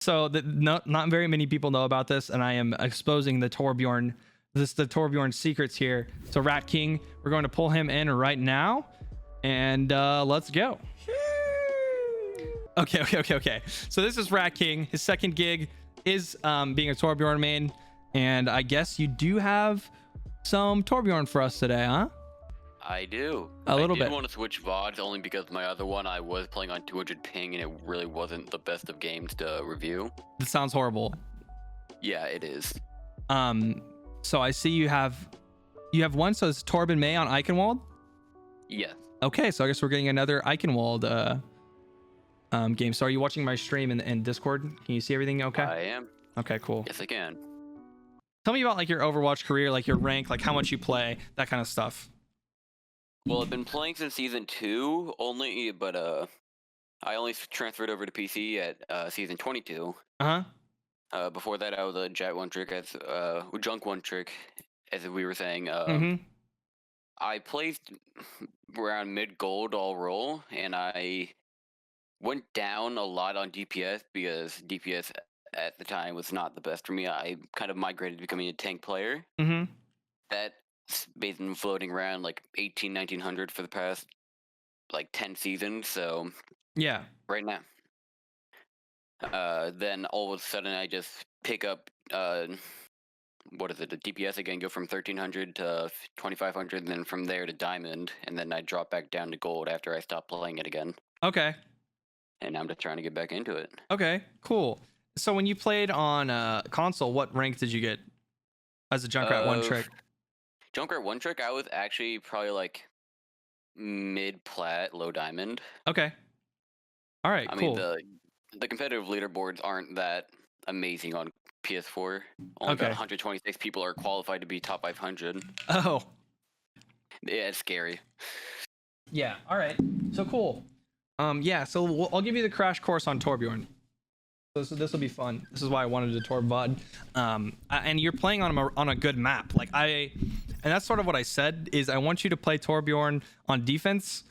So not very many people know about this, and I am exposing the Torbjorn, the Torbjorn secrets here. So Rat King, we're going to pull him in right now, and let's go. Okay. So this is Rat King. His second gig is being a Torbjorn main, and I guess you do have some Torbjorn for us today, huh? I do. A little bit. I did want to switch VODs only because my other one I was playing on 200 ping and it really wasn't the best of games to review. This sounds horrible. Yeah, it is. So I see you have one. So it's Torb and May on Eichenwald. Yes. Okay, so I guess we're getting another Eichenwald game. So are you watching my stream in Discord? Can you see everything? Okay. I am. Okay, cool. Yes, I can. Tell me about like your Overwatch career, like your rank, like how much you play, that kind of stuff. Well, I've been playing since season 2 only, but I only transferred over to PC at season 22. Before that, I was a junk one trick, as we were saying. I placed around mid gold all roll, and I went down a lot on DPS because DPS at the time was not the best for me. I kind of migrated to becoming a tank player. That's been floating around like 1900 for the past like 10 seasons. So yeah, right now. Then all of a sudden I just pick up what is it, a DPS again, go from 1300 to 2500, and then from there to diamond, and then I drop back down to gold after I stop playing it again. Okay. And now I'm just trying to get back into it. Okay, cool. So when you played on console, what rank did you get as a Junkrat one trick? Junkrat one trick, I was actually probably like mid plat, low diamond. Okay. All right, cool. I mean, the competitive leaderboards aren't that amazing on PS4. Only about 126 people are qualified to be top 500. Oh. Yeah, it's scary. Yeah, all right. So cool. Yeah, so I'll give you the crash course on Torbjorn. So this will be fun. This is why I wanted to Torb VOD. And you're playing on a good map. And that's sort of what I said, is I want you to play Torbjorn on defense,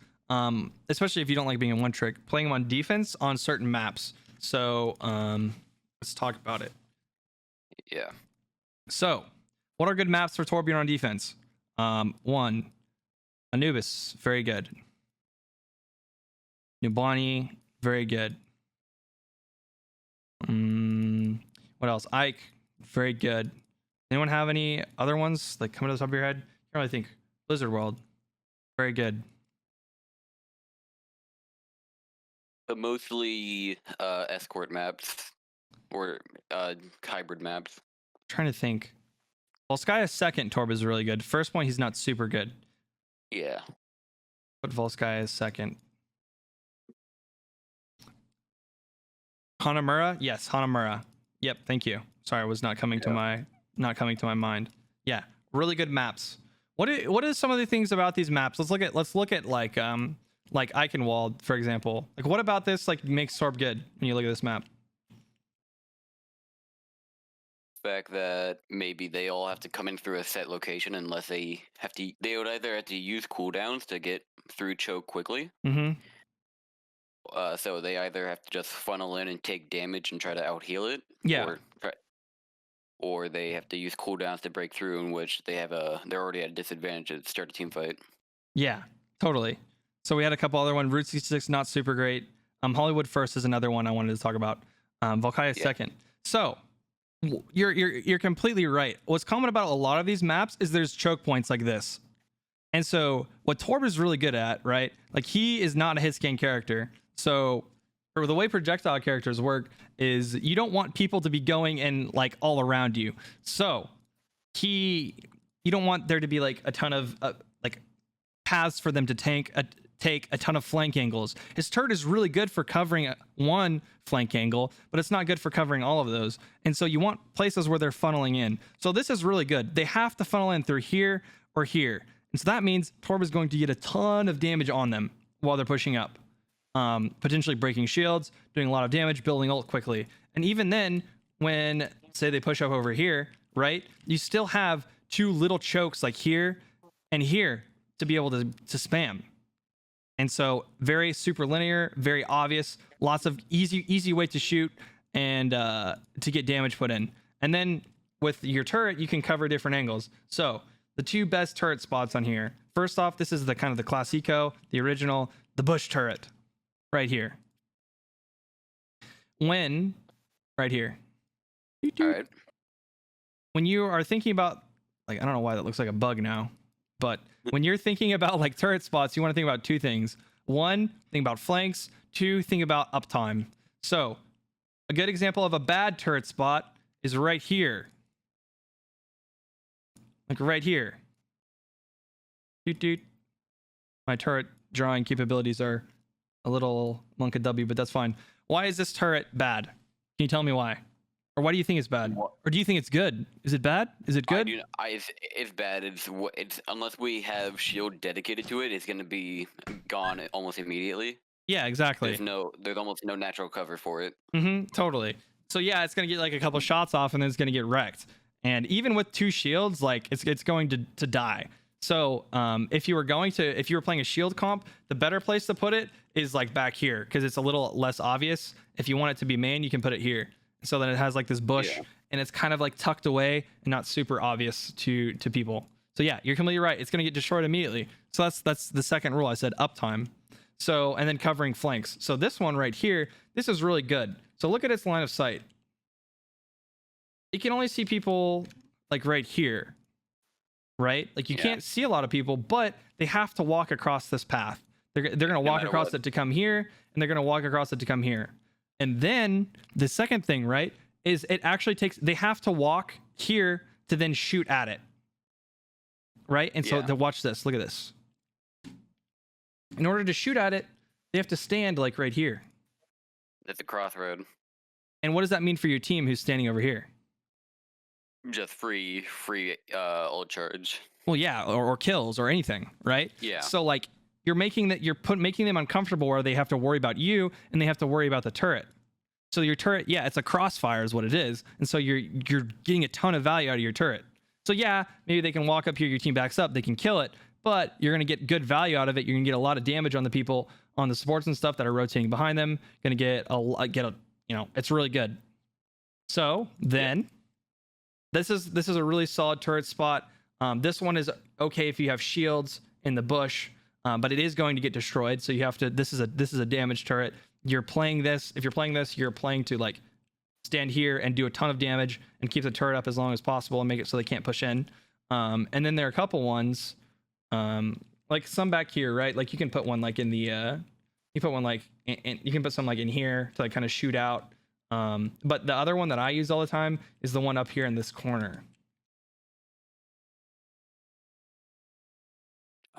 especially if you don't like being in one trick, playing him on defense on certain maps. So let's talk about it. Yeah. So what are good maps for Torbjorn on defense? 1, Anubis, very good. Nubani, very good. What else? Ike, very good. Anyone have any other ones like coming to the top of your head? I can't really think. Blizzard World, very good. Mostly escort maps or hybrid maps. I'm trying to think. Well, Volskaya's second Torb is really good. First point, he's not super good. Yeah. But Volskaya's second. Hanamura? Yes, Hanamura. Yep, thank you. Sorry, it was not coming to my mind. Yeah, really good maps. What is some of the things about these maps? Let's look at like Eichenwald, for example. Like, what about this like makes Torb good when you look at this map? The fact that maybe they all have to come in through a set location unless they would either have to use cooldowns to get through choke quickly. So they either have to just funnel in and take damage and try to out heal it. Yeah. Or they have to use cooldowns to break through, in which they're already at a disadvantage to start a team fight. Yeah, totally. So we had a couple other ones. Route 66, not super great. Hollywood First is another one I wanted to talk about. Volkaya second. So you're completely right. What's common about a lot of these maps is there's choke points like this. And so what Torb is really good at, right? Like, he is not a hit scan character. So the way projectile characters work is you don't want people to be going in like all around you. So you don't want there to be like a ton of like paths for them to take a ton of flank angles. His turret is really good for covering one flank angle, but it's not good for covering all of those. And so you want places where they're funneling in. So this is really good. They have to funnel in through here or here. And so that means Torb is going to get a ton of damage on them while they're pushing up. Potentially breaking shields, doing a lot of damage, building ult quickly. And even then, when, say, they push up over here, right, you still have 2 little chokes like here and here to be able to spam. And so very super linear, very obvious, lots of easy way to shoot, and to get damage put in. And then with your turret, you can cover different angles. So the two best turret spots on here. First off, this is the kind of the Classico, the original, the bush turret right here. When right here. All right. When you are thinking about, like, I don't know why that looks like a bug now, but when you're thinking about like turret spots, you want to think about two things. One, think about flanks. Two, think about uptime. So a good example of a bad turret spot is right here. Like right here. Doot doot. My turret drawing capabilities are a little monka W, but that's fine. Why is this turret bad? Can you tell me why? Or why do you think it's bad? Or do you think it's good? Is it bad? Is it good? It's bad. It's unless we have shield dedicated to it, it's going to be gone almost immediately. Yeah, exactly. There's almost no natural cover for it. Totally. So yeah, it's gonna get like a couple shots off, and then it's gonna get wrecked. And even with two shields, like it's going to die. So if you were playing a shield comp, the better place to put it is like back here, because it's a little less obvious. If you want it to be main, you can put it here. So then it has like this bush, and it's kind of like tucked away and not super obvious to people. So yeah, you're completely right. It's gonna get destroyed immediately. So that's the second rule. I said uptime. So, and then covering flanks. So this one right here, this is really good. So look at its line of sight. You can only see people like right here, right? Like you can't see a lot of people, but they have to walk across this path. They're going to walk across it to come here, and they're going to walk across it to come here. And then the second thing, right, is it actually they have to walk here to then shoot at it. Right? And so watch this. Look at this. In order to shoot at it, they have to stand like right here. That's a crossroad. And what does that mean for your team who's standing over here? Just free old charge. Well, yeah, or kills or anything, right? Yeah. So like you're making them uncomfortable where they have to worry about you and they have to worry about the turret. So your turret, yeah, it's a crossfire is what it is. And so you're getting a ton of value out of your turret. So yeah, maybe they can walk up here, your team backs up, they can kill it, but you're going to get good value out of it. You're going to get a lot of damage on the people on the supports and stuff that are rotating behind them. Going to get it's really good. So then this is a really solid turret spot. This one is okay if you have shields in the bush, but it is going to get destroyed. So you have to, this is a damage turret. If you're playing this, you're playing to like stand here and do a ton of damage and keep the turret up as long as possible and make it so they can't push in. And then there are a couple ones, like some back here, right? Like you can put one like in the, you can put some like in here to like kind of shoot out. But the other one that I use all the time is the one up here in this corner.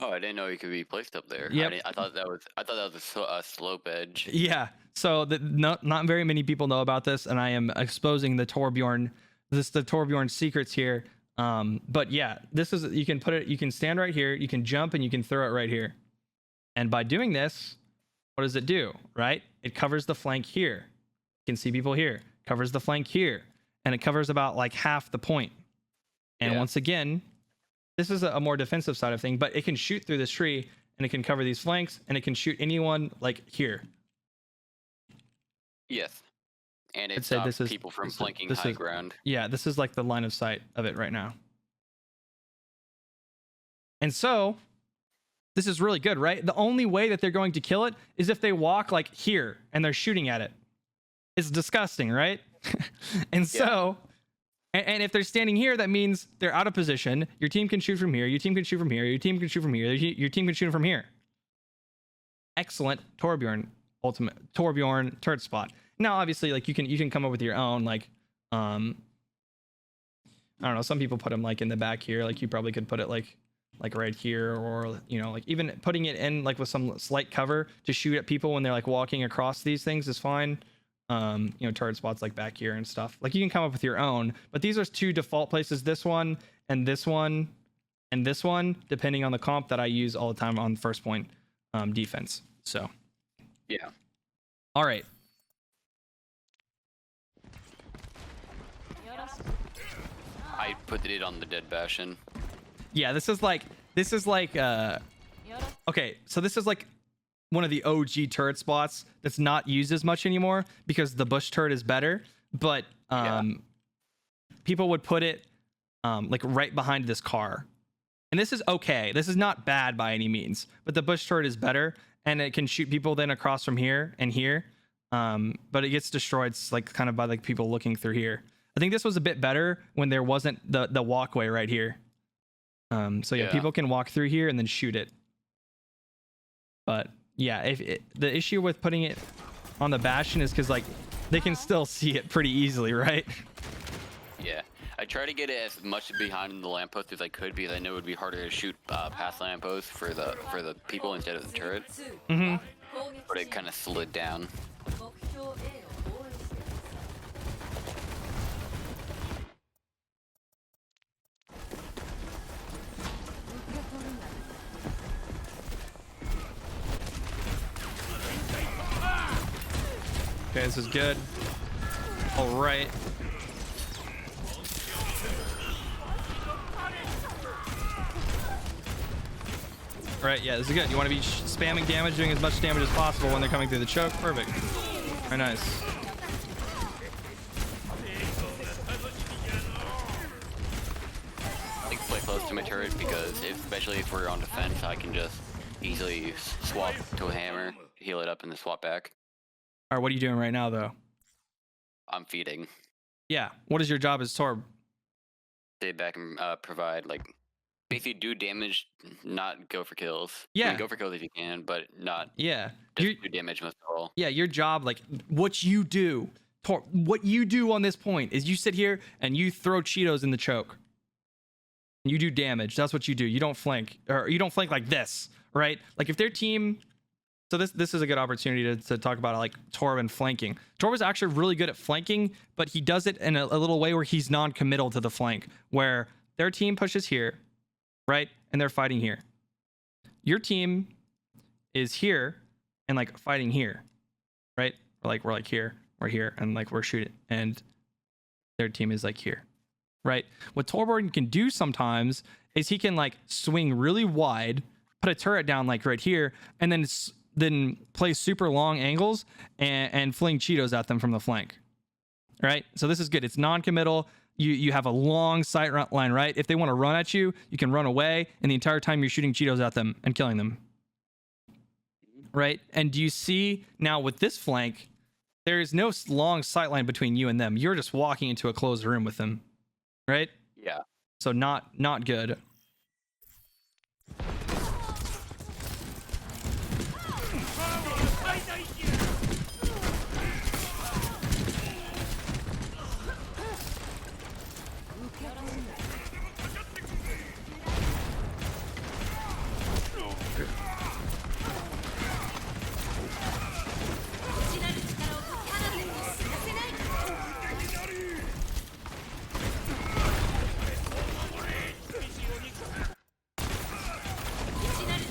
Oh, I didn't know it could be placed up there. Yep. I thought that was a slope edge. Yeah. So not very many people know about this, and I am exposing the Torbjorn secrets here. But yeah, this is, you can stand right here, you can jump, and you can throw it right here. And by doing this, what does it do, right? It covers the flank here. You can see people here. Covers the flank here. And it covers about like half the point. And once again, this is a more defensive side of thing, but it can shoot through this tree, and it can cover these flanks, and it can shoot anyone like here. Yes. And it stops people from flanking high ground. Yeah, this is like the line of sight of it right now. And so this is really good, right? The only way that they're going to kill it is if they walk like here and they're shooting at it. It's disgusting, right? And so, and if they're standing here, that means they're out of position. Your team can shoot from here. Your team can shoot from here. Your team can shoot from here. Your team can shoot from here. Excellent Torbjorn turret spot. Now, obviously, like you can come up with your own, like, I don't know. Some people put them like in the back here. Like you probably could put it like right here, or like even putting it in like with some slight cover to shoot at people when they're like walking across these things is fine. Turret spots like back here and stuff. Like you can come up with your own, but these are two default places. This one and this one and this one, depending on the comp that I use all the time on first point defense. So yeah. All right. I put it on the dead Bastion. Yeah, this is like okay, so this is like one of the OG turret spots that's not used as much anymore because the bush turret is better. But people would put it like right behind this car. And this is okay. This is not bad by any means, but the bush turret is better, and it can shoot people then across from here and here. But it gets destroyed like kind of by like people looking through here. I think this was a bit better when there wasn't the walkway right here. So yeah, people can walk through here and then shoot it. But yeah, the issue with putting it on the bastion is because like they can still see it pretty easily, right? Yeah. I try to get it as much behind the lamppost as I could because I know it would be harder to shoot past lampposts for the people instead of the turret. Mm-hmm. But it kind of slid down. Okay, this is good. All right. All right, yeah, this is good. You want to be spamming damage, doing as much damage as possible when they're coming through the choke. Perfect. Very nice. I like to play close to my turret because, especially if we're on defense, I can just easily swap to a hammer, heal it up, and then swap back. All right, what are you doing right now, though? I'm feeding. Yeah. What is your job as Torb? Stay back and provide, like, basically do damage, not go for kills. Yeah. I mean, go for kills if you can, but not just do damage most of all. Yeah, your job, like, what you do, Torb, what you do on this point is you sit here and you throw Cheetos in the choke. You do damage. That's what you do. You don't flank. Or you don't flank like this, right? Like, if their team... So this is a good opportunity to talk about like Torb and flanking. Torb is actually really good at flanking, but he does it in a little way where he's non-committal to the flank, where their team pushes here, right? And they're fighting here. Your team is here and like fighting here, right? Or like we're like here, we're here, and like we're shooting, and their team is like here, right? What Torbjorn can do sometimes is he can like swing really wide, put a turret down like right here, and then play super long angles and fling Cheetos at them from the flank. All right, so this is good. It's non-committal. You have a long sight line, right? If they want to run at you, you can run away, and the entire time you're shooting Cheetos at them and killing them. Right? And do you see now with this flank, there is no long sight line between you and them. You're just walking into a closed room with them, right? Yeah. So not good.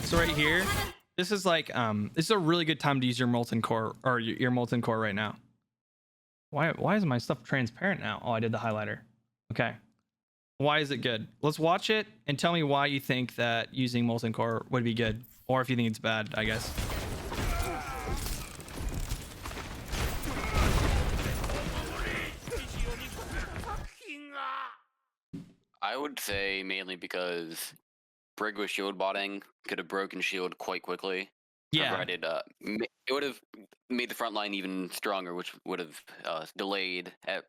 So right here, this is like this is a really good time to use your molten core or your molten core right now. Why is my stuff transparent now? Oh, I did the highlighter. Okay. Why is it good? Let's watch it and tell me why you think that using molten core would be good, or if you think it's bad, I guess. I would say mainly because Brig with shield botting could have broken shield quite quickly. Yeah. Provided, it would have made the front line even stronger, which would have delayed, at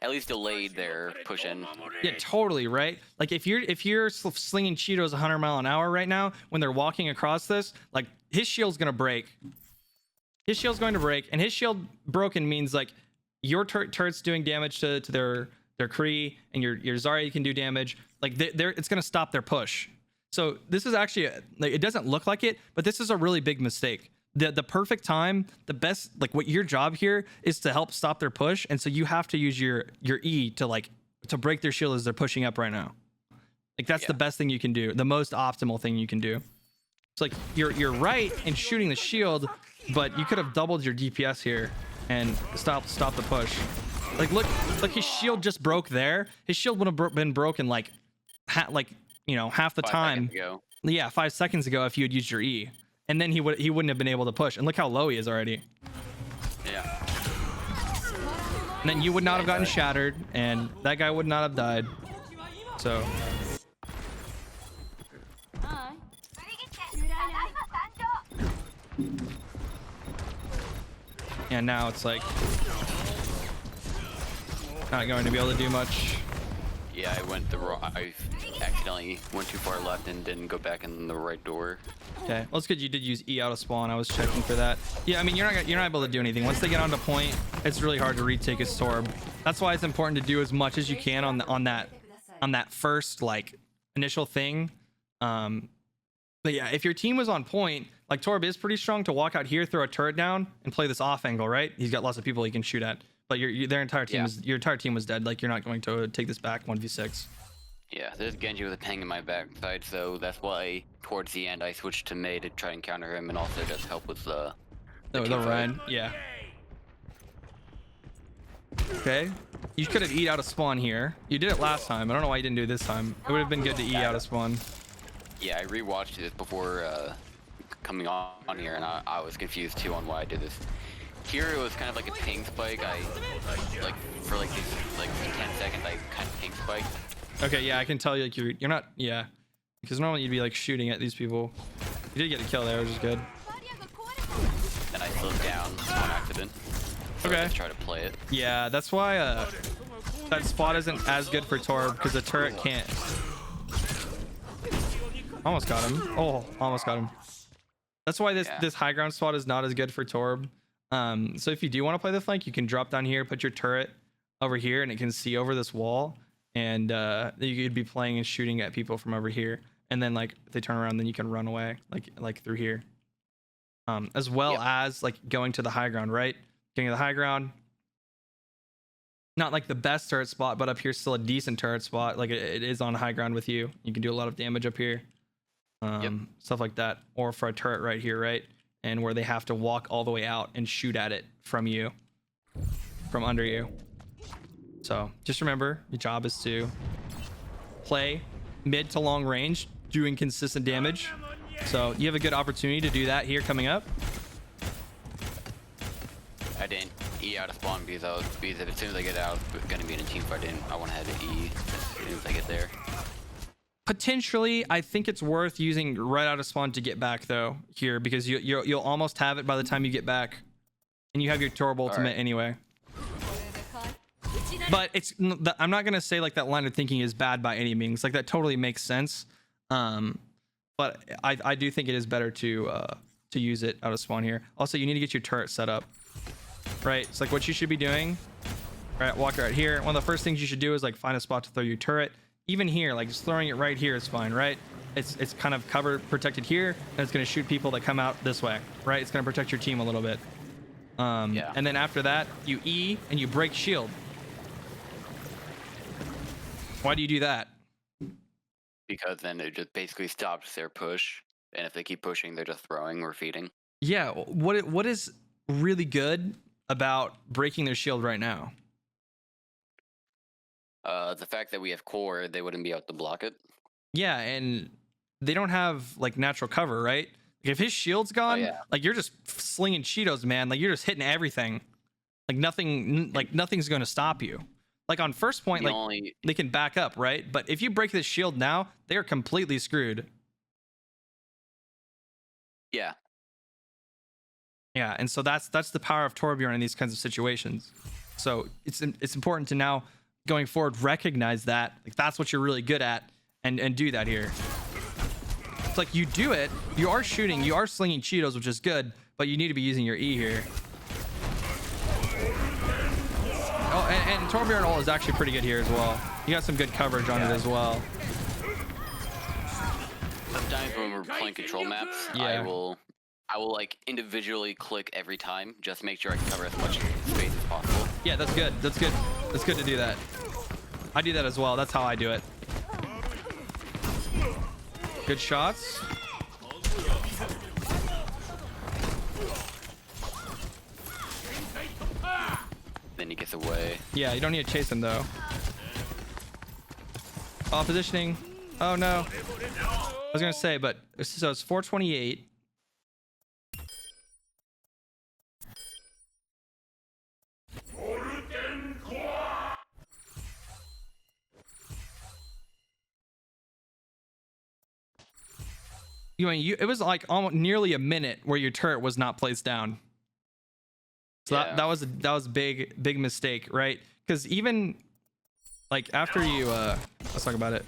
least delayed their push in. Yeah, totally, right? Like if you're slinging Cheetos 100 mile an hour right now when they're walking across this, like his shield's gonna break. His shield's going to break, and his shield broken means like your turret's doing damage to their Kree, and your Zarya can do damage. Like it's gonna stop their push. So this is actually like, it doesn't look like it, but this is a really big mistake. The perfect time, the best, like what your job here is to help stop their push, and so you have to use your E to break their shield as they're pushing up right now. Like that's the best thing you can do, the most optimal thing you can do. It's like you're right in shooting the shield, but you could have doubled your DPS here and stop the push. Like look, his shield just broke there. His shield would have been broken like half the time. Yeah, 5 seconds ago if you had used your E. and then he wouldn't have been able to push. And look how low he is already. Yeah. And then you would not have gotten shattered, and that guy would not have died. So. And now it's like not going to be able to do much. Yeah, I accidentally went too far left and didn't go back in the right door. Okay, well, it's good you did use E out of spawn. I was checking for that. Yeah, I mean you're not able to do anything once they get onto point. It's really hard to retake his Torb. That's why it's important to do as much as you can on that first like initial thing. But yeah, if your team was on point, like Torb is pretty strong to walk out here, throw a turret down, and play this off angle, right? He's got lots of people he can shoot at. But your entire team your entire team was dead. Like you're not going to take this back 1v6. Yeah, there's Genji with a ping in my backside, so that's why towards the end I switched to Mei to try and counter him and also just help with the run. Yeah. Okay. You could have E out of spawn here. You did it last time. I don't know why you didn't do it this time. It would have been good to E out of spawn. Yeah, I rewatched it before coming on here, and I was confused too on why I did this. Here it was kind of like a ping spike. I like for like these like 10 seconds I kind of ping spiked. Okay, yeah, I can tell you like you're not because normally you'd be like shooting at these people. You did get a kill there, which is good. And I slowed down on accident. So okay. I just try to play it. Yeah, that's why that spot isn't as good for Torb because the turret can't. Almost got him. Oh, almost got him. That's why this high ground spot is not as good for Torb. So if you do want to play the flank, you can drop down here, put your turret over here, and it can see over this wall, and you could be playing and shooting at people from over here. And then like if they turn around, then you can run away like through here. As well as like going to the high ground, right? Getting to the high ground. Not like the best turret spot, but up here still a decent turret spot. Like it is on high ground with you. You can do a lot of damage up here. Stuff like that. Or for a turret right here, right? And where they have to walk all the way out and shoot at it from you. From under you. So just remember, your job is to play mid to long range, doing consistent damage. So you have a good opportunity to do that here coming up. I didn't E out of spawn because as soon as I get out, it's going to be in a team fight. I want to head to E as soon as I get there. Potentially, I think it's worth using right out of spawn to get back though here because you'll almost have it by the time you get back, and you have your Torb ultimate anyway. But I'm not gonna say like that line of thinking is bad by any means. Like that totally makes sense. But I do think it is better to use it out of spawn here. Also, you need to get your turret set up. Right, it's like what you should be doing. Right, walk right here. One of the first things you should do is like find a spot to throw your turret. Even here, like just throwing it right here is fine, right? It's kind of protected here, and it's going to shoot people that come out this way, right? It's going to protect your team a little bit. And then after that, you E and you break shield. Why do you do that? Because then it just basically stops their push, and if they keep pushing, they're just throwing or feeding. Yeah, what is really good about breaking their shield right now? The fact that we have core, they wouldn't be able to block it. Yeah, and they don't have like natural cover, right? Like, if his shield's gone, like you're just slinging Cheetos, man. Like you're just hitting everything. Like nothing's going to stop you. Like on first point, they can back up, right? But if you break this shield now, they are completely screwed. Yeah. Yeah, and so that's the power of Torbjorn in these kinds of situations. So it's important to now going forward recognize that like that's what you're really good at and do that here. It's like you do it, you are shooting, you are slinging Cheetos, which is good, but you need to be using your E here. Oh, and Torbjorn ult is actually pretty good here as well. You got some good coverage on it as well. Sometimes when we're playing control maps, I will like individually click every time, just make sure I can cover as much space as possible. Yeah, that's good. That's good. It's good to do that. I do that as well. That's how I do it. Good shots. Then he gets away. Yeah, you don't need to chase him though. Oh, positioning. Oh no. I was gonna say, but so it's 428. it was like almost nearly a minute where your turret was not placed down. So Yeah. that was big mistake, right? Because even like after you let's talk about it.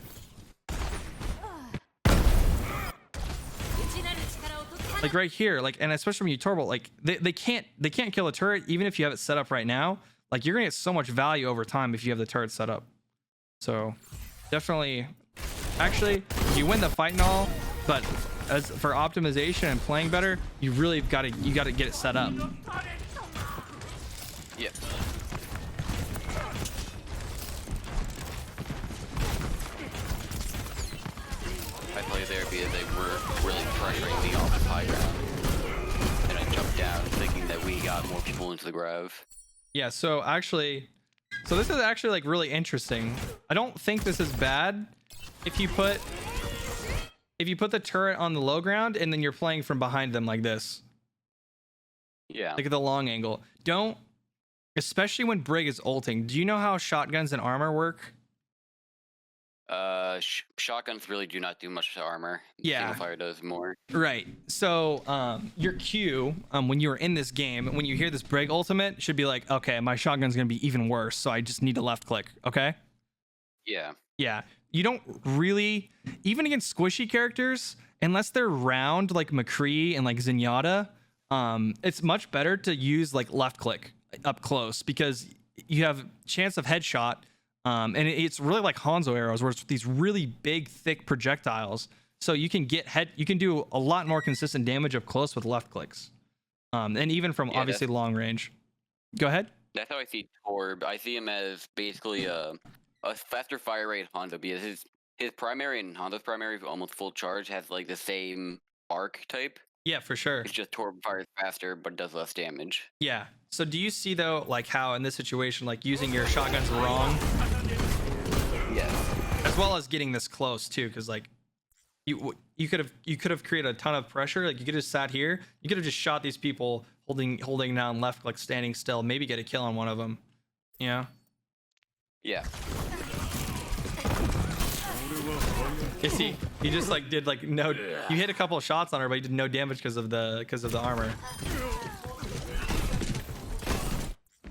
Like right here, like, and especially when you turbo, like they can't kill a turret even if you have it set up right now. Like you're gonna get so much value over time if you have the turret set up. So definitely, actually, you win the fight and all, but as for optimization and playing better, you really gotta get it set up. Yep. I played there because they were really pressuring me off the high ground, and I jumped down thinking that we got more people into the grove. Yeah. So actually, this is actually like really interesting. I don't think this is bad if you put the turret on the low ground and then you're playing from behind them like this. Yeah. Like at the long angle. Don't, especially when Brig is ulting. Do you know how shotguns and armor work? Shotguns really do not do much to armor. Yeah. Single fire does more. Right. So your Q, when you're in this game, when you hear this Brig ultimate, should be like, okay, my shotgun's gonna be even worse, so I just need to left click. Okay. Yeah. Yeah. You don't really, even against squishy characters, unless they're round like McCree and like Zenyatta, it's much better to use like left click up close because you have chance of headshot. And it's really like Hanzo arrows where it's these really big, thick projectiles. So you can you can do a lot more consistent damage up close with left clicks. And even from obviously long range. Go ahead. That's how I see Torb. I see him as basically a faster fire rate Hanzo because his primary and Hanzo's primary almost full charge has like the same arc type. Yeah, for sure. It's just Torb fires faster but does less damage. Yeah. So do you see though, like how in this situation, like using your shotguns wrong? Yes. As well as getting this close too, because like you could have created a ton of pressure. Like you could have sat here, you could have just shot these people holding down left, like standing still, maybe get a kill on one of them. You know? Yeah. You see, he just like did like no. You hit a couple of shots on her, but he did no damage because of the armor.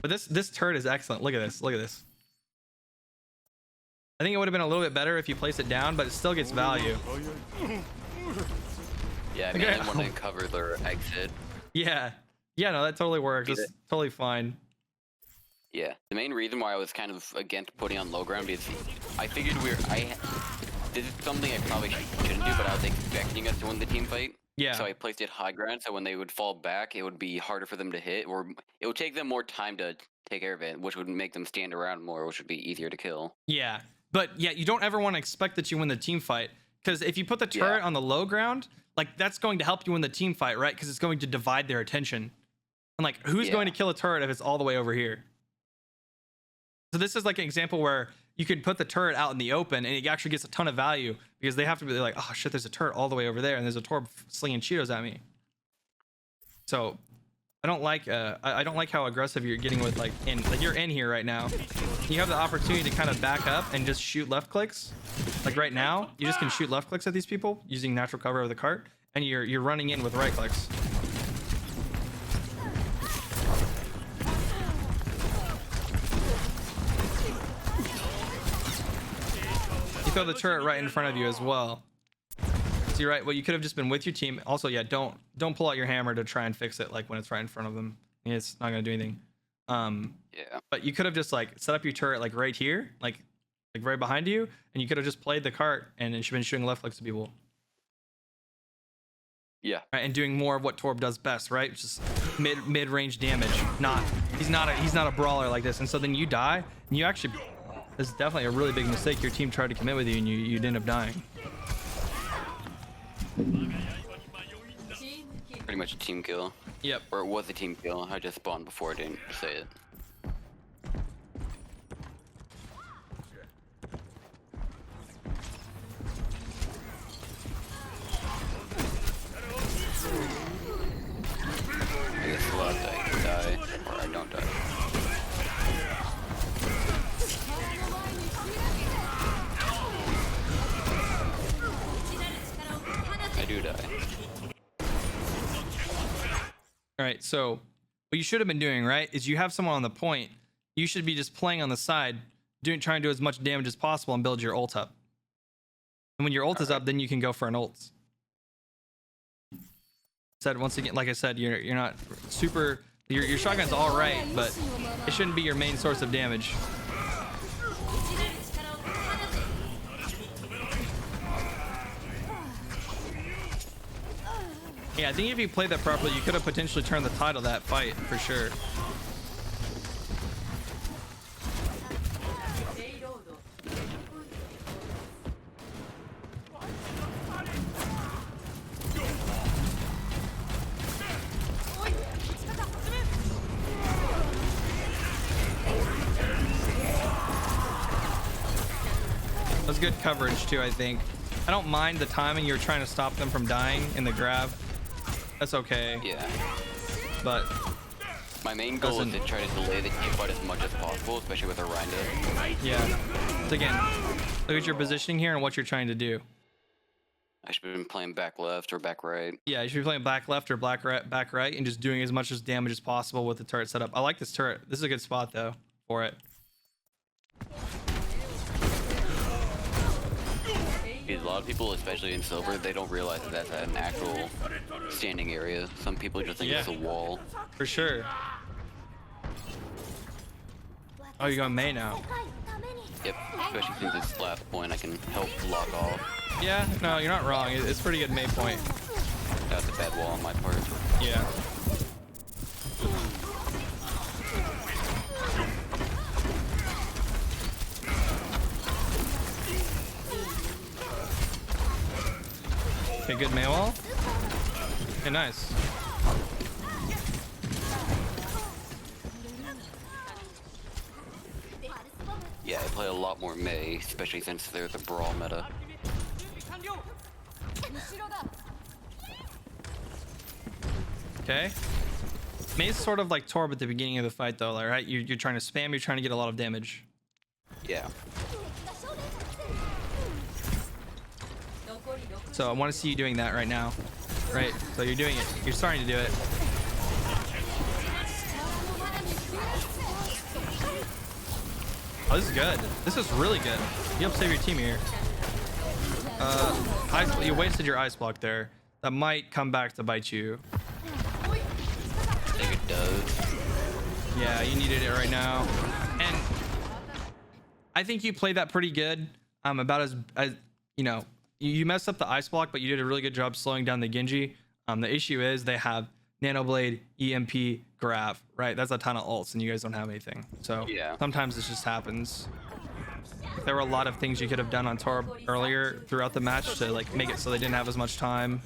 But this turret is excellent. Look at this. Look at this. I think it would have been a little bit better if you place it down, but it still gets value. Yeah, I mean, I want to cover their exit. Yeah. Yeah, no, that totally works. It's totally fine. Yeah. The main reason why I was kind of against putting on low ground is I figured this is something I probably shouldn't do, but I was expecting us to win the team fight. Yeah. So I placed it high ground, so when they would fall back, it would be harder for them to hit, or it would take them more time to take care of it, which would make them stand around more, which would be easier to kill. Yeah. But yeah, you don't ever want to expect that you win the team fight, because if you put the turret on the low ground, like that's going to help you win the team fight, right? Because it's going to divide their attention. And like, who's going to kill a turret if it's all the way over here? So this is like an example where you can put the turret out in the open and it actually gets a ton of value because they have to be like, oh shit, there's a turret all the way over there and there's a Torb slinging Cheetos at me. So I don't like how aggressive you're getting with like you're in here right now. You have the opportunity to kind of back up and just shoot left clicks. Like right now, you just can shoot left clicks at these people using natural cover of the cart, and you're running in with right clicks. You throw the turret right in front of you as well. So you're right. Well, you could have just been with your team. Also, yeah, don't pull out your hammer to try and fix it like when it's right in front of them. It's not gonna do anything. Yeah. But you could have just like set up your turret like right here, like right behind you, and you could have just played the cart and then been shooting left clicks to people. Yeah. Right, and doing more of what Torb does best, right? Just mid range damage. He's not a brawler like this. And so then you die, and you actually, this is definitely a really big mistake. Your team tried to commit with you, and you end up dying. Pretty much a team kill. Yep. Or it was a team kill. I just spawned before I didn't say it. I guess a lot of I die, or I don't die. I do die. All right, so what you should have been doing, right, is you have someone on the point. You should be just playing on the side, trying to do as much damage as possible and build your ult up. And when your ult is up, then you can go for an ult. Said once again, like I said, you're not super. Your shotgun's all right, but it shouldn't be your main source of damage. Yeah, I think if you played that properly, you could have potentially turned the tide of that fight for sure. That was good coverage too, I think. I don't mind the timing. You're trying to stop them from dying in the grab. That's okay. Yeah. But my main goal is to try to delay the team fight as much as possible, especially with a Rhino. Yeah. So again, look at your positioning here and what you're trying to do. I should have been playing back left or back right. Yeah, you should be playing back left or back right, and just doing as much as damage as possible with the turret setup. I like this turret. This is a good spot though for it. Because a lot of people, especially in silver, they don't realize that that's an actual standing area. Some people just think it's a wall. For sure. Oh, you're going May now. Yep, especially since it's last point, I can help block off. Yeah, no, you're not wrong. It's pretty good May point. That's a bad wall on my part. Yeah. Okay, good May wall. Okay, nice. Yeah, I play a lot more May, especially since they're the brawl meta. Okay. May's sort of like Torb at the beginning of the fight though, right? You're trying to spam, you're trying to get a lot of damage. Yeah. So I want to see you doing that right now. Right, so you're doing it. You're starting to do it. Oh, this is good. This is really good. You help save your team here. You wasted your ice block there. That might come back to bite you. I think it does. Yeah, you needed it right now. And I think you played that pretty good. About as you know, you messed up the ice block, but you did a really good job slowing down the Genji. The issue is they have Nano Blade, EMP, Grav, right? That's a ton of ults, and you guys don't have anything. So yeah, sometimes this just happens. There were a lot of things you could have done on Torb earlier throughout the match to like make it so they didn't have as much time.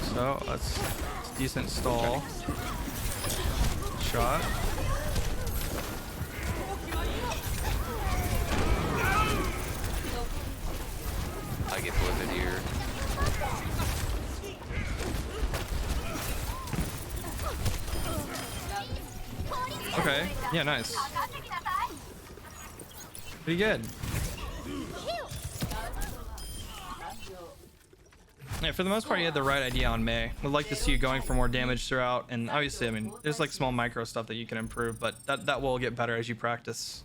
So that's decent stall. Shot. I get blizzard here. Okay, yeah, nice. Pretty good. Yeah, for the most part, you had the right idea on May. Would like to see you going for more damage throughout, and obviously, I mean, there's like small micro stuff that you can improve, but that will get better as you practice.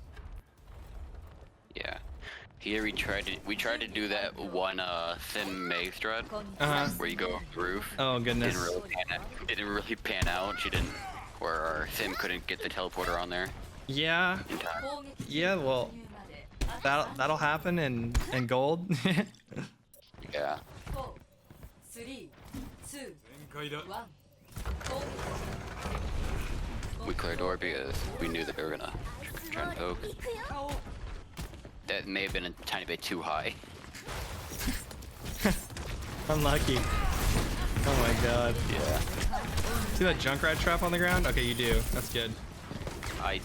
Yeah. Here we tried to do that one thin May strat where you go off the roof. Oh goodness. Didn't really pan out. She didn't, or our Sim couldn't get the teleporter on there. Yeah. Yeah. Well, that'll happen in gold. Yeah. 4, 3, 2, 1. We cleared door because we knew that they were gonna try and poke. That may have been a tiny bit too high. Unlucky. Oh my god. Yeah. See that Junkrat trap on the ground? Okay, you do. That's good. I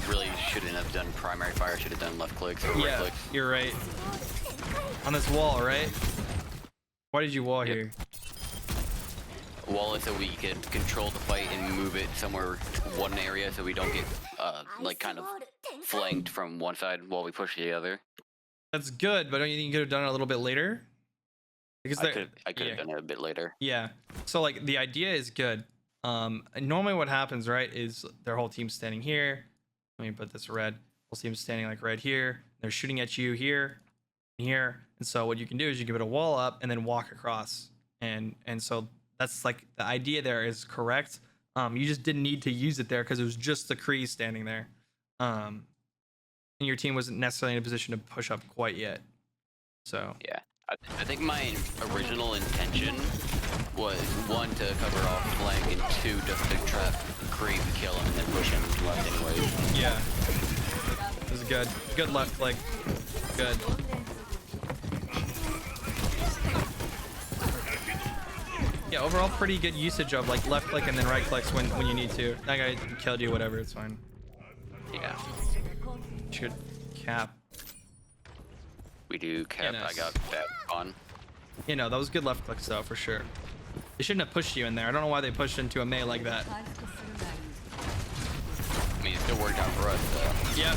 really shouldn't have done primary fire. Should have done left clicks or right clicks. You're right. On this wall, right? Why did you wall here? Wall is so we can control the fight and move it somewhere, one area, so we don't get like kind of flanked from one side while we push the other. That's good, but don't you think you could have done it a little bit later? because I could have done it a bit later. Yeah. So like the idea is good. Normally what happens, right, is their whole team's standing here. Let me put this red. Whole team's standing like right here. They're shooting at you here, and here. And so what you can do is you give it a wall up and then walk across. And so that's like the idea there is correct. You just didn't need to use it there because it was just the Kree standing there. And your team wasn't necessarily in a position to push up quite yet. So yeah, I think my original intention was 1 to cover off flank and 2 just to trap Kree, kill him, and then push him left anyways. Yeah, this is good. Good left click. Good. Yeah, overall pretty good usage of like left click and then right clicks when you need to. That guy killed you, whatever, it's fine. Yeah. Should cap. We do cap. Yes. I got that on. You know, that was good left clicks though, for sure. They shouldn't have pushed you in there. I don't know why they pushed into a melee like that. I mean, it still worked out for us though. Yeah.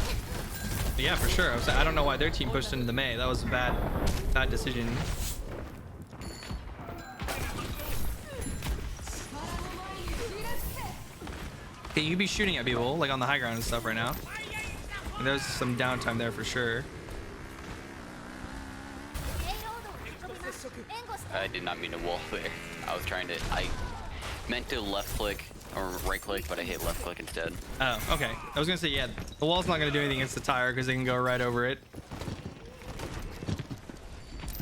Yeah, for sure. I don't know why their team pushed into the melee. That was a bad decision. Okay, you could be shooting at people like on the high ground and stuff right now. And there's some downtime there for sure. I did not mean to wall there. I meant to left click or right click, but I hit left click instead. Oh, okay. I was gonna say, yeah, the wall's not gonna do anything against the tire because they can go right over it.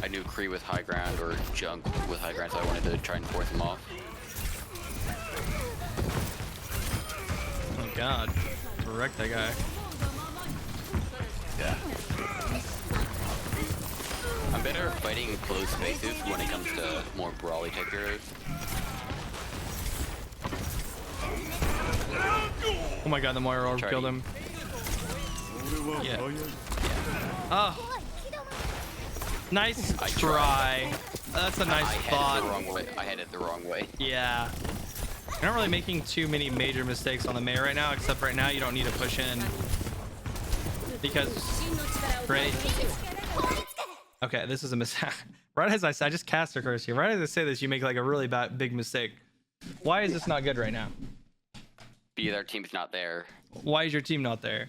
I knew Kree with high ground or junk with high ground, so I wanted to try and force him off. Oh god. Wreck that guy. Yeah. I'm better at fighting close spaces when it comes to more brawly type heroes. Oh my god, the Moira orb killed him. Yeah. Oh. Nice try. That's a nice thought. I had it the wrong way. Yeah. You're not really making too many major mistakes on the Mei right now, except right now you don't need to push in. Because, great. Okay, this is a mistake. Right as I just cast a curse here. Right as I say this, you make like a really big mistake. Why is this not good right now? Because our team's not there. Why is your team not there?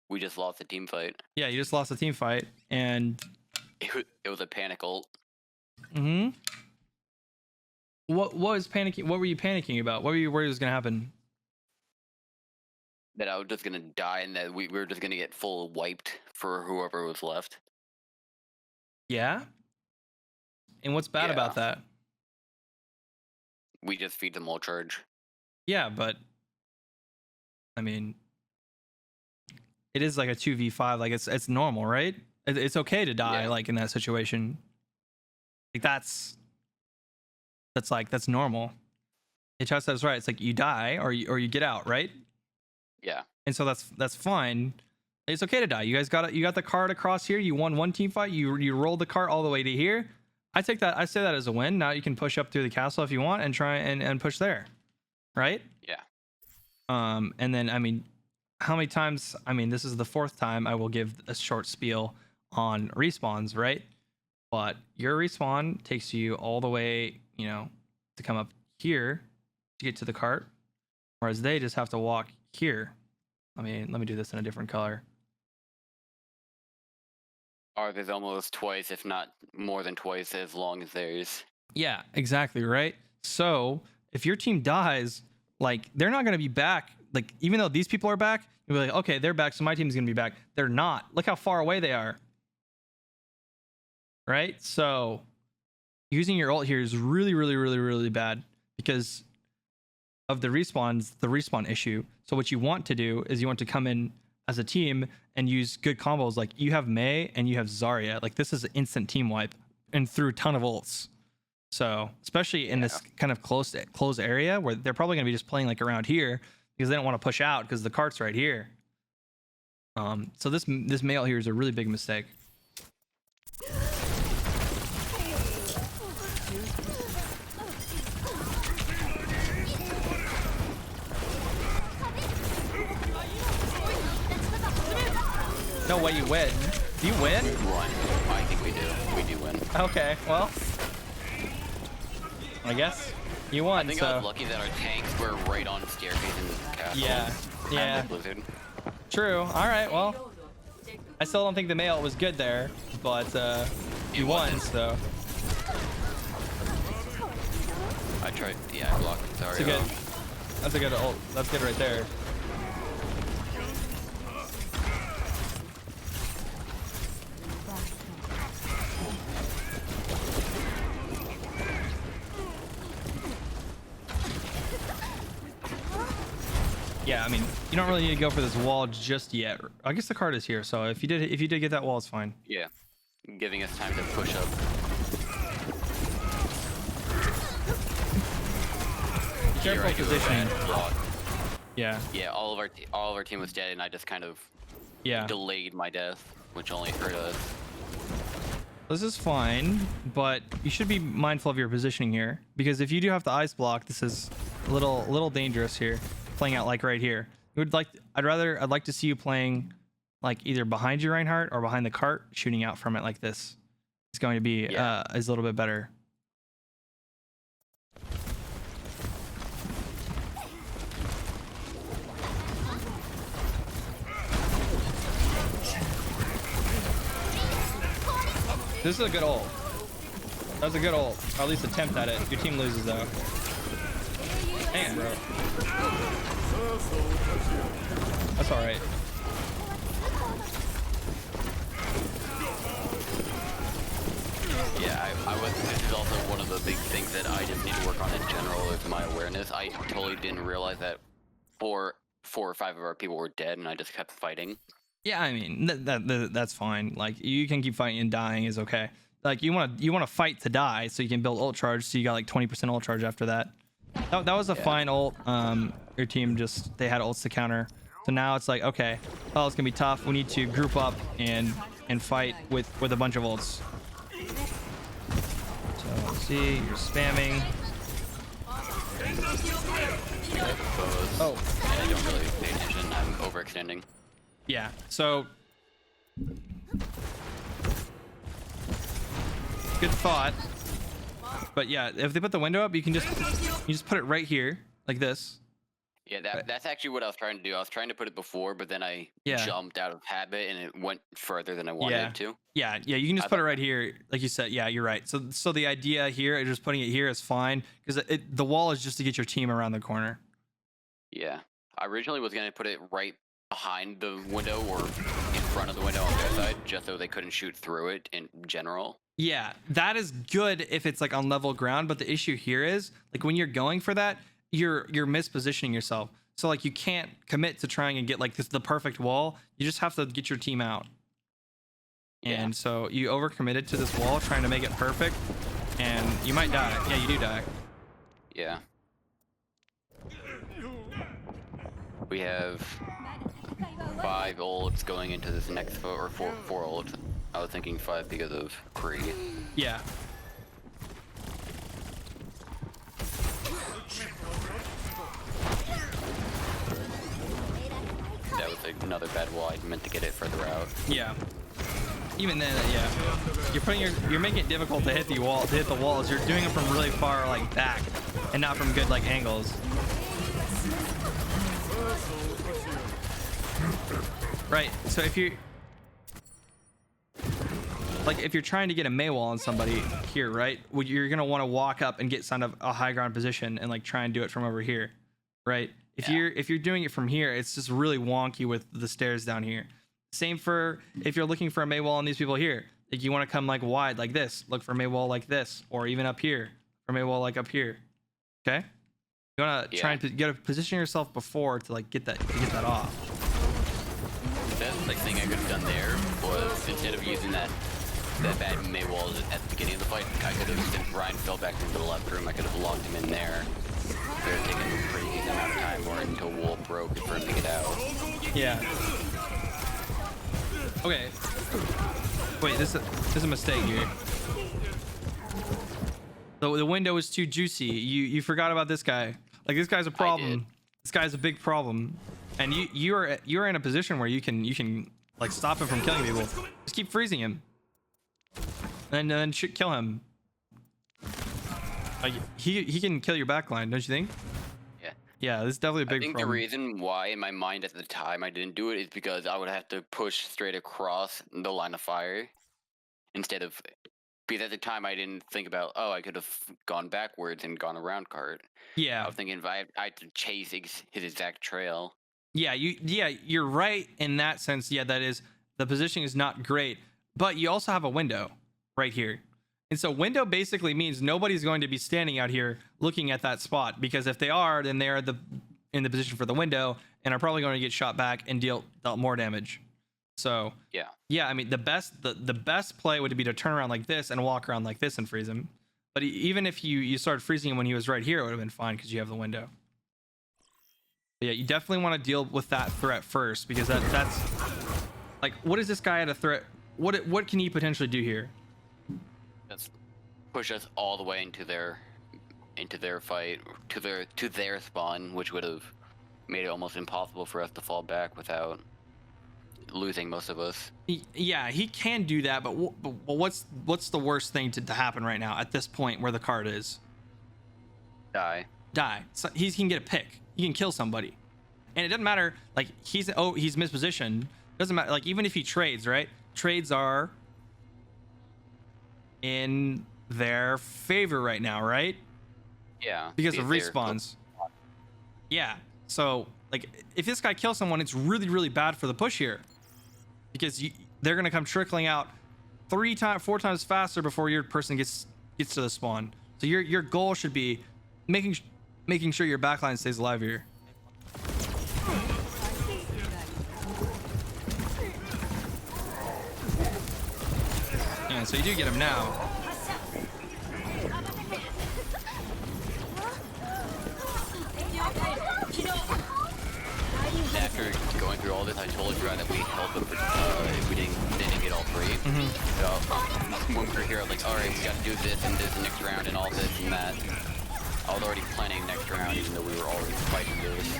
We just lost the team fight. Yeah, you just lost the team fight, and it was a panic ult. Mm-hmm. What was panicking? What were you panicking about? What were you worried was gonna happen? That I was just gonna die, and that we were just gonna get full wiped for whoever was left. Yeah. And what's bad about that? We just feed them all charge. Yeah, but I mean, it is like a 2v5. Like it's normal, right? It's okay to die like in that situation. Like that's normal. It says right. It's like you die or you get out, right? Yeah. And so that's fine. It's okay to die. You guys you got the cart across here. You won one team fight. You rolled the cart all the way to here. I say that as a win. Now you can push up through the castle if you want and try and push there. Right? Yeah. And then I mean, how many times, I mean, this is the 4th time I will give a short spiel on respawns, right? But your respawn takes you all the way, you know, to come up here to get to the cart, whereas they just have to walk here. Let me do this in a different color. Ours is almost twice, if not more than twice, as long as theirs. Yeah, exactly, right? So if your team dies, like they're not going to be back. Like even though these people are back, you'll be like, okay, they're back, so my team's going to be back. They're not. Look how far away they are. Right? So using your ult here is really, really, really, really bad because of the respawn issue. So what you want to do is you want to come in as a team and use good combos. Like you have Mei and you have Zarya. Like this is an instant team wipe and through a ton of ults. So especially in this kind of closed area where they're probably going to be just playing like around here because they don't want to push out because the cart's right here. So this Mei ult here is a really big mistake. No way you win. Do you win? One. I think we do. We do win. Okay, well, I guess you won. I think so. I was lucky that our tanks were right on staircase in the castle. Yeah. Blizzard. True. All right. Well, I still don't think the mail was good there, but you won. So. I tried. Yeah, I blocked. Sorry. That's a good ult. That's good right there. Yeah, I mean, you don't really need to go for this wall just yet. I guess the card is here, so if you did get that wall, it's fine. Yeah, giving us time to push up. Careful positioning. Yeah. Yeah, all of our team was dead, and I just kind of delayed my death, which only hurt us. This is fine, but you should be mindful of your positioning here, because if you do have the ice block, this is a little dangerous here. Playing out like right here. I'd like to see you playing like either behind you, Reinhardt, or behind the cart, shooting out from it like this. It's going to be is a little bit better. This is a good ult. That was a good ult. Or at least attempt at it. Your team loses though. Damn, bro. That's all right. Yeah, this is also one of the big things that I just need to work on in general is my awareness. I totally didn't realize that four or five of our people were dead, and I just kept fighting. Yeah, I mean that's fine. Like you can keep fighting and dying is okay. Like you want to fight to die so you can build ult charge, so you got like 20% ult charge after that. That was a fine ult. Your team they had ults to counter. So now it's like, okay, oh, it's gonna be tough. We need to group up and fight with a bunch of ults. So let's see, you're spamming. Oh, I don't really pay attention. I'm overextending. Yeah. So good thought. But yeah, if they put the window up, you just put it right here like this. Yeah, that's actually what I was trying to do. I was trying to put it before, but then I jumped out of habit and it went further than I wanted it to. Yeah, you can just put it right here, like you said. Yeah, you're right. So the idea here, just putting it here is fine because the wall is just to get your team around the corner. Yeah, I originally was gonna put it right behind the window or in front of the window on their side, just so they couldn't shoot through it in general. Yeah, that is good if it's like on level ground, but the issue here is like when you're going for that, you're mispositioning yourself. So like you can't commit to trying and get like the perfect wall. You just have to get your team out. And so you overcommitted to this wall trying to make it perfect, and you might die. Yeah, you do die. Yeah. We have 5 ults going into this next or four ults. I was thinking 5 because of Krieg. Yeah. That was another bad wall. I meant to get it further out. Yeah. Even then, you're making it difficult to hit the walls. You're doing it from really far like back, and not from good like angles. Right. So if you're trying to get a May wall on somebody here, right? You're gonna want to walk up and get kind of a high ground position and like try and do it from over here, right? If you're doing it from here, it's just really wonky with the stairs down here. Same for if you're looking for a May wall on these people here. Like you want to come like wide like this, look for a May wall like this, or even up here, or May wall like up here. Okay? You want to try and position yourself before to like get that off. The best thing I could have done there was instead of using that bad May wall at the beginning of the fight, I could have, since Ryan fell back into the left room, I could have locked him in there. It would have taken a pretty decent amount of time or until wall broke for him to get out. Yeah. Okay. Wait, this is a mistake here. The window is too juicy. You forgot about this guy. Like this guy's a problem. This guy's a big problem. And you're in a position where you can like stop him from killing people. Just keep freezing him. And then kill him. Like he can kill your backline, don't you think? Yeah. Yeah, this is definitely a big I think problem. the reason why in my mind at the time I didn't do it is because I would have to push straight across the line of fire instead of, because at the time I didn't think about, oh, I could have gone backwards and gone around cart. Yeah. I was thinking if I had to chase his exact trail. Yeah, you're right in that sense. Yeah, that is, the positioning is not great, but you also have a window right here. And so window basically means nobody's going to be standing out here looking at that spot, because if they are, then they are in the position for the window and are probably going to get shot back and deal more damage. So yeah, I mean the best play would be to turn around like this and walk around like this and freeze him. But even if you started freezing him when he was right here, it would have been fine because you have the window. But yeah, you definitely want to deal with that threat first, because that's like, what is this guy at a threat? What can he potentially do here? Just push us all the way into their fight, to their spawn, which would have made it almost impossible for us to fall back without losing most of us. Yeah, he can do that, but what's the worst thing to happen right now at this point where the card is? Die. So he can get a pick. He can kill somebody, and it doesn't matter. Like he's mispositioned. Doesn't matter. Like even if he trades, right? Trades are in their favor right now, right? Yeah. Because of respawns. Yeah. So like if this guy kills someone, it's really, really bad for the push here, because they're gonna come trickling out 4 times faster before your person gets to the spawn. So your goal should be making sure your backline stays alive here. Yeah, so you do get him now. After going through all this, I told you that we held them if we didn't get all three. So when we were here, I was like, all right, we got to do this and this next round and all this and that. I was already planning next round, even though we were already fighting this.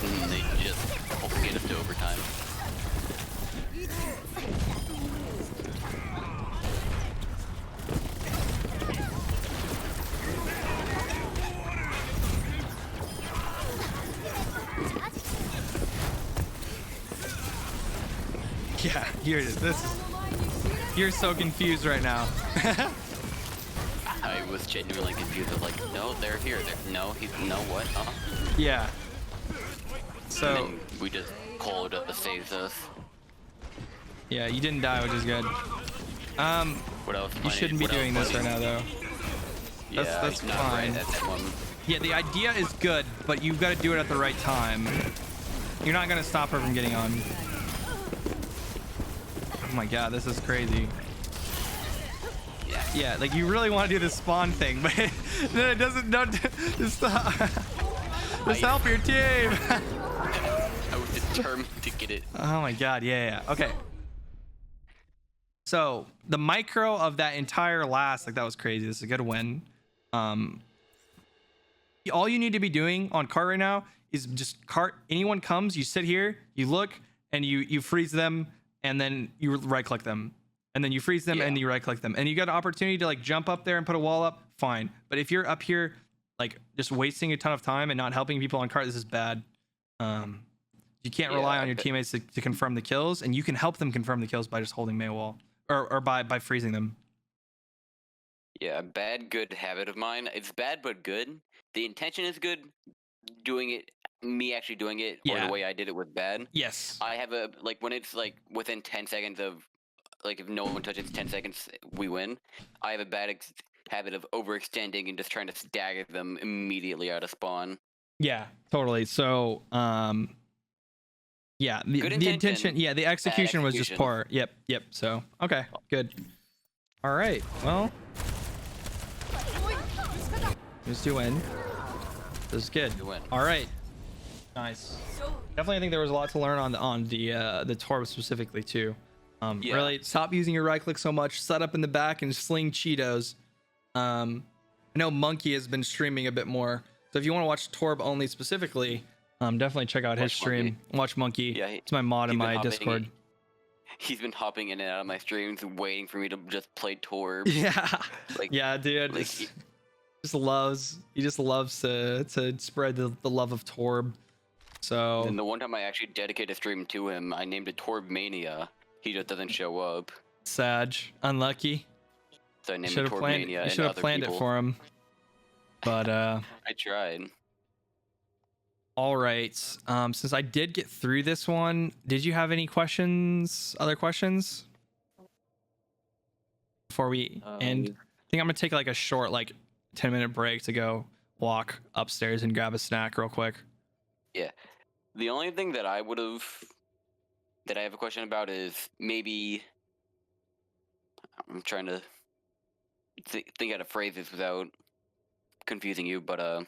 And they just get us to overtime. Yeah, here it is. You're so confused right now. I was genuinely confused. I was like, no, they're here. No, what? Yeah. So And then we just called up the saves us. yeah, you didn't die, which is good. What else? You shouldn't be doing this right now, though. That's not fine. Right at that one. Yeah, the idea is good, but you've got to do it at the right time. You're not gonna stop her from getting on. Oh my god, this is crazy. Yeah, like you really want to do the spawn thing, but then it doesn't. No, just stop. Just help your team. I was determined to get it. Oh my god, yeah. Okay. So the micro of that entire last, like that was crazy. This is a good win. All you need to be doing on cart right now is just cart. Anyone comes, you sit here, you look, and you freeze them, and then you right click them, and then you freeze them, and you right click them, and you got an opportunity to like jump up there and put a wall up. Fine, but if you're up here like just wasting a ton of time and not helping people on cart, this is bad. You can't rely on your teammates to confirm the kills, and you can help them confirm the kills by just holding May wall or by freezing them. Yeah, a bad good habit of mine. It's bad but good. The intention is good. Doing it, me actually doing it, or the way I did it was bad. Yes. I have a like when it's like within 10 seconds of like if no one touches 10 seconds, we win. I have a bad habit of overextending and just trying to stagger them immediately out of spawn. Yeah, totally. So, yeah, the intention, yeah, the execution was just poor. Yep. So, okay, good. All right, well, just do win. This is good. All right, nice. Definitely, I think there was a lot to learn on the Torb specifically too. Really, stop using your right click so much. Set up in the back and sling Cheetos. I know Monkey has been streaming a bit more, so if you want to watch Torb only specifically, definitely check out his stream. Watch Monkey. Yeah, it's my mod in my Discord. He's been hopping in and out of my streams, waiting for me to just play Torb. Yeah, like, yeah, dude. Like, he just loves to spread the love of Torb. So. And the one time I actually dedicated a stream to him, I named it Torb Mania. He just doesn't show up. Sag, unlucky. So I named it Torb Mania. You should have planned it for him. But I tried. All right. Since I did get through this one, did you have any questions? Other questions? Before we end, I think I'm gonna take like a short, 10-minute break to go walk upstairs and grab a snack real quick. Yeah. The only thing that I have a question about is maybe I'm trying to think how to phrase this without confusing you, but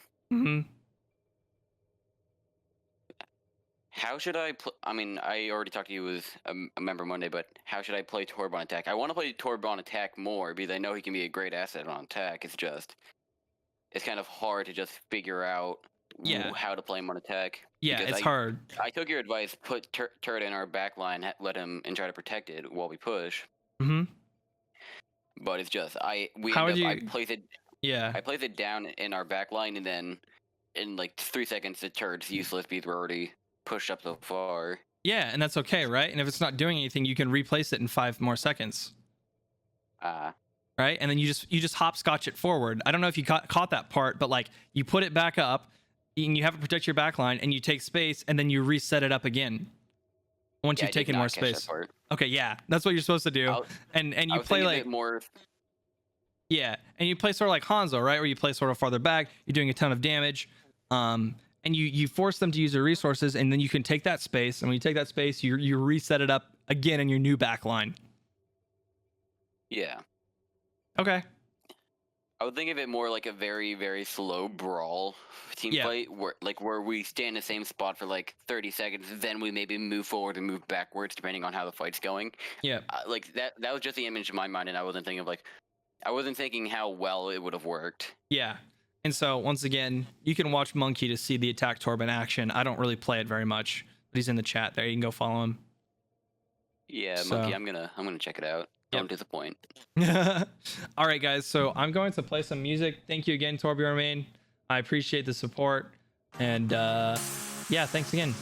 how should I I mean, I already talked to you as a member Monday, but how should I play Torb on attack? I want to play Torb on attack more because I know he can be a great asset on attack. It's kind of hard to just figure out how to play him on attack. Yeah, it's hard. I took your advice, put turret in our back line, let him and try to protect it while we push. But it's just I place it. Yeah. I place it down in our back line, and then in 3 seconds the turret's useless because we're already pushed up so far. Yeah, and that's okay, right? And if it's not doing anything, you can replace it in 5 more seconds. Right? And then you just hopscotch it forward. I don't know if you caught that part, but you put it back up and you have it protect your back line and you take space and then you reset it up again once you've taken more space. Okay, yeah, that's what you're supposed to do. And you play more. Yeah, and you play sort of like Hanzo, right? Where you play sort of farther back, you're doing a ton of damage, and you force them to use their resources, and then you can take that space, and when you take that space, you reset it up again in your new back line. Yeah. Okay. I would think of it more like a very, very slow brawl team fight, where we stay in the same spot for 30 seconds, then we maybe move forward and move backwards depending on how the fight's going. Yeah. That was just the image in my mind, and I wasn't thinking how well it would have worked. Yeah. And so once again, you can watch Monkey to see the attack Torb in action. I don't really play it very much, but he's in the chat there. You can go follow him. Yeah, so. Monkey, I'm gonna check it out. Don't disappoint. All right, guys. So I'm going to play some music. Thank you again, Torbjorn. I appreciate the support. And yeah, thanks again.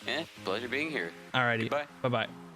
Yeah, pleasure being here. Alrighty. Bye. Bye-bye.